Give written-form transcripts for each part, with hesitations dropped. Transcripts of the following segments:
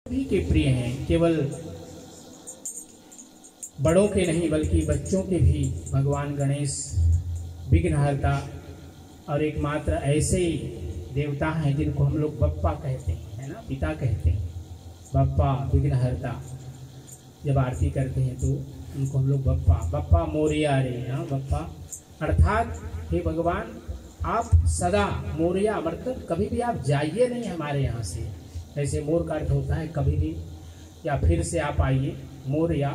सभी के प्रिय हैं, केवल बड़ों के नहीं बल्कि बच्चों के भी भगवान गणेश विघ्नहर्ता और एकमात्र ऐसे देवता हैं जिनको हम लोग बप्पा कहते हैं, है ना, पिता कहते हैं। बप्पा विघ्नहर्ता जब आरती करते हैं तो उनको हम लोग बप्पा बप्पा मोरिया रे, हाँ बप्पा अर्थात हे भगवान आप सदा मोरिया, मतलब कभी भी आप जाइए नहीं हमारे यहाँ से। ऐसे मोर का अर्थ होता है कभी भी या फिर से आप आइए, मोरिया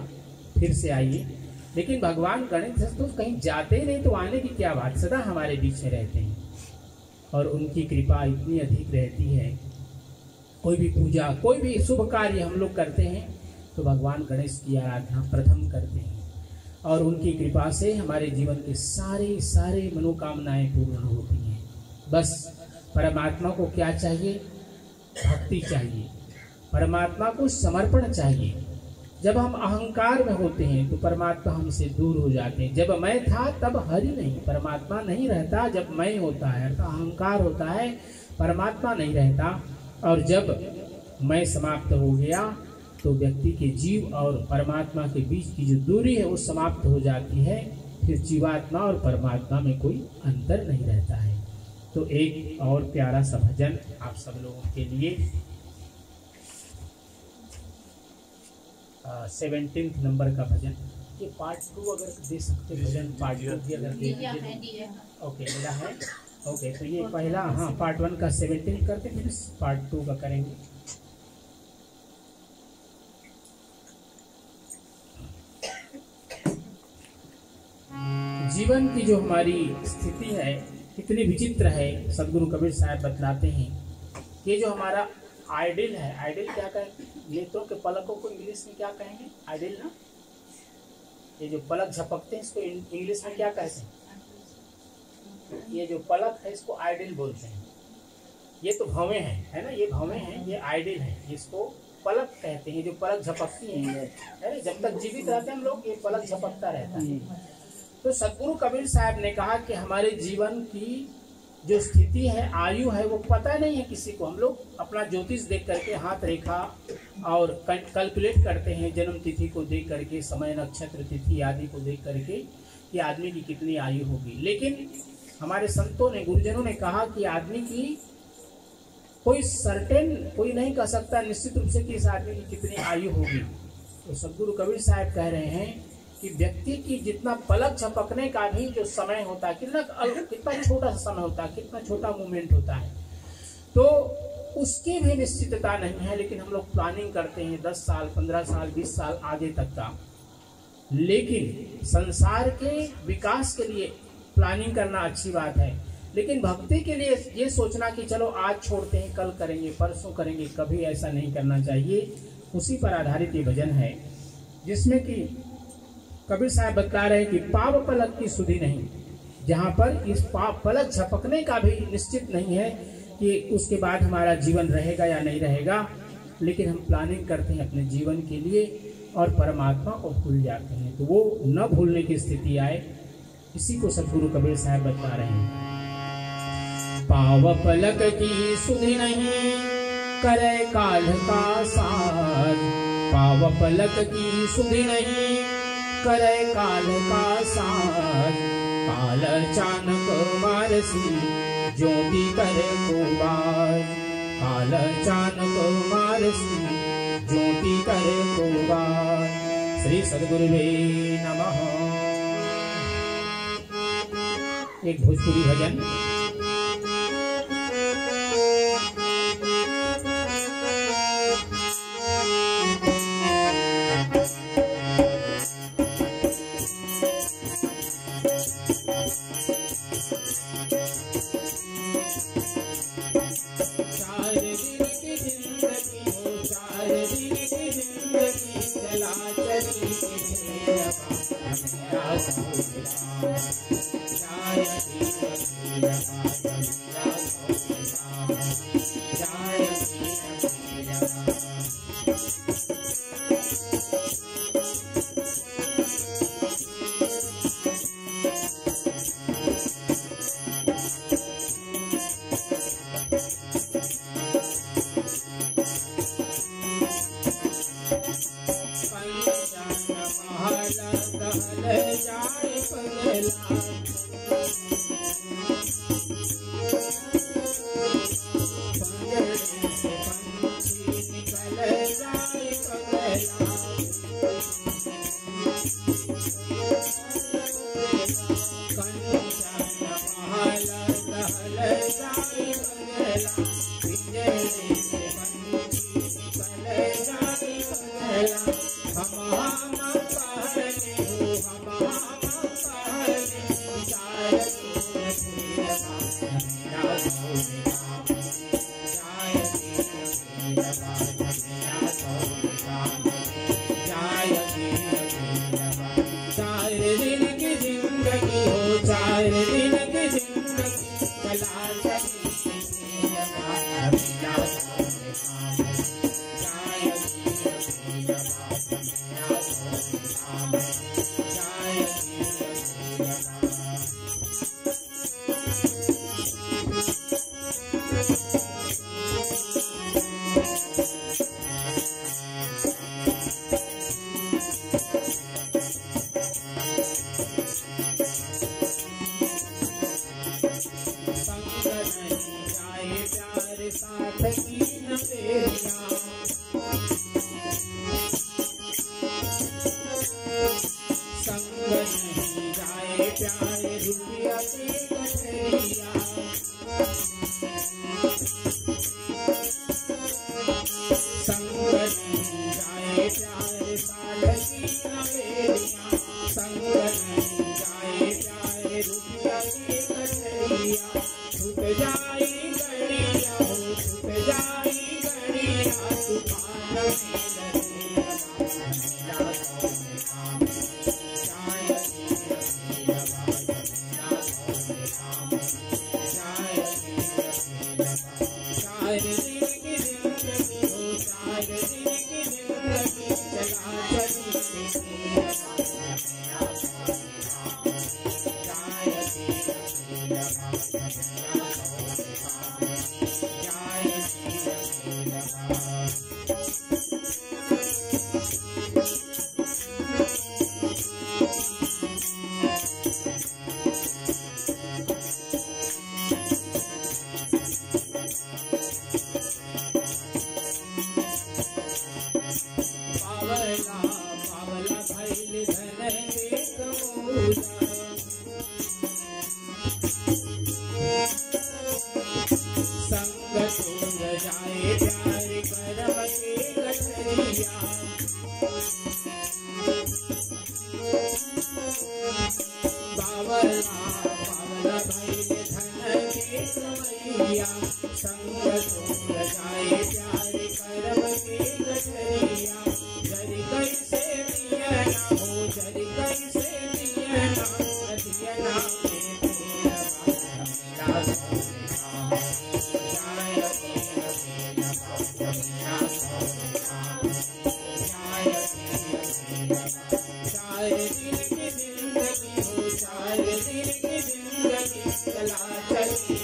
फिर से आइए। लेकिन भगवान गणेश तो कहीं जाते ही नहीं, तो आने की क्या बात, सदा हमारे बीच में रहते हैं और उनकी कृपा इतनी अधिक रहती है। कोई भी पूजा, कोई भी शुभ कार्य हम लोग करते हैं तो भगवान गणेश की आराधना प्रथम करते हैं और उनकी कृपा से हमारे जीवन के सारे सारे मनोकामनाएं पूर्ण होती हैं। बस परमात्मा को क्या चाहिए, भक्ति चाहिए, परमात्मा को समर्पण चाहिए। जब हम अहंकार में होते हैं तो परमात्मा हमसे दूर हो जाते हैं। जब मैं था तब हरि नहीं, परमात्मा नहीं रहता। जब मैं होता है अर्थात अहंकार होता है, परमात्मा नहीं रहता। और जब मैं समाप्त हो गया तो व्यक्ति के जीव और परमात्मा के बीच की जो दूरी है वो समाप्त हो जाती है। फिर जीवात्मा और परमात्मा में कोई अंतर नहीं रहता है। तो एक और प्यारा सा भजन आप सब लोगों के लिए 17 नंबर का भजन, ये पार्ट 2 अगर दे सकते भजन, पार्ट 2 भी अगर दे दीजिए। ओके मिला है, ओके। तो ये पहला, हाँ पार्ट 1 का 17 करते, फिर पार्ट 2 का करेंगे। जीवन की जो हमारी स्थिति है कितनी विचित्र है। सदगुरु कबीर साहब बतलाते हैं ये जो हमारा आइडिल है, आइडिल क्या कहेंगे, नेत्रों के पलकों को इंग्लिश में क्या कहेंगे, आइडिल ना, ये जो पलक झपकते हैं इसको इंग्लिश में क्या कहते हैं, ये जो पलक है इसको आइडिल बोलते हैं। ये तो भवें हैं, है ना, ये भवें हैं, ये आइडिल है, इसको पलक कहते हैं। जो पलक झपकती है, जब तक जीवित रहते हैं हम लोग ये पलक झपकता रहता है। तो सदगुरु कबीर साहब ने कहा कि हमारे जीवन की जो स्थिति है, आयु है, वो पता नहीं है किसी को। हम लोग अपना ज्योतिष देख करके, हाथ रेखा और कैलकुलेट करते हैं, जन्म तिथि को देख करके, समय नक्षत्र तिथि आदि को देख करके कि आदमी की कितनी आयु होगी। लेकिन हमारे संतों ने, गुरुजनों ने कहा कि आदमी की कोई सर्टेन कोई नहीं कह सकता निश्चित रूप से कि इस आदमी की कितनी आयु होगी। तो सदगुरु कबीर साहब कह रहे हैं कि व्यक्ति की जितना पलक झपकने का भी जो समय होता है, कितना छोटा सा समय होता है, कितना छोटा मूवमेंट होता है, तो उसकी भी निश्चितता नहीं है। लेकिन हम लोग प्लानिंग करते हैं 10 साल 15 साल 20 साल आगे तक का। लेकिन संसार के विकास के लिए प्लानिंग करना अच्छी बात है, लेकिन भक्ति के लिए ये सोचना कि चलो आज छोड़ते हैं, कल करेंगे, परसों करेंगे, कभी ऐसा नहीं करना चाहिए। उसी पर आधारित ये भजन है जिसमें कि कबीर साहब बता रहे हैं कि पाव पलक की सुधि नहीं, जहाँ पर इस पाव पलक झपकने का भी निश्चित नहीं है कि उसके बाद हमारा जीवन रहेगा या नहीं रहेगा। लेकिन हम प्लानिंग करते हैं अपने जीवन के लिए और परमात्मा को भूल जाते हैं, तो वो न भूलने की स्थिति आए, इसी को सदगुरु कबीर साहब बता रहे हैं। पाव पलक की सुधि नहीं करे काल का साथ, पाव पलक की सुधि नहीं करे काल का साथ, काल अचानक मारसी ज्योति करे कुबार, काल अचानक मारसी ज्योति करे कुबार। श्री सद्गुरुवे नमः। एक भोजपुरी भजन। जाए पगला, पंजरे से पंछी निकल जाए पगला, कंचन महल दहल जाए पगला, पिंजरे से पंछी निकल जाए पगला, हम पहले हो हम पहले जाय चार दिन की जिंदगी हो, 4 दिन की जिंदगी चला चली साथ की न तेरिया, संग नहीं जाए प्यारे रुपया के कटरिया, संग नहीं जाए प्यारे साथ की न तेरिया, संग नहीं जाए प्यारे रुपया के कटरिया, छूट जाए गड़िया हो, छूट जाए गड़िया तूफान में चार दिन की जिंदगी हो, 4 दिन की जिंदगी चला चली पावला भैल धन एक मूला, संग तोड़ जाए प्यार करम के गठरिया, पावला भैल धन एक मैया, संग तोड़ जाए प्यार करम के गठरिया, जरी कैसे दिया ना हो, जरी कैसे दिया ना दिया चार दिन की जिंदगी हो, 4 दिन की जिंदगी चला चली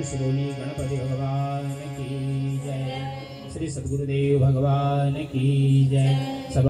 श्री गणपति भगवान की जय, श्री सद्गुरुदेव भगवान की जय।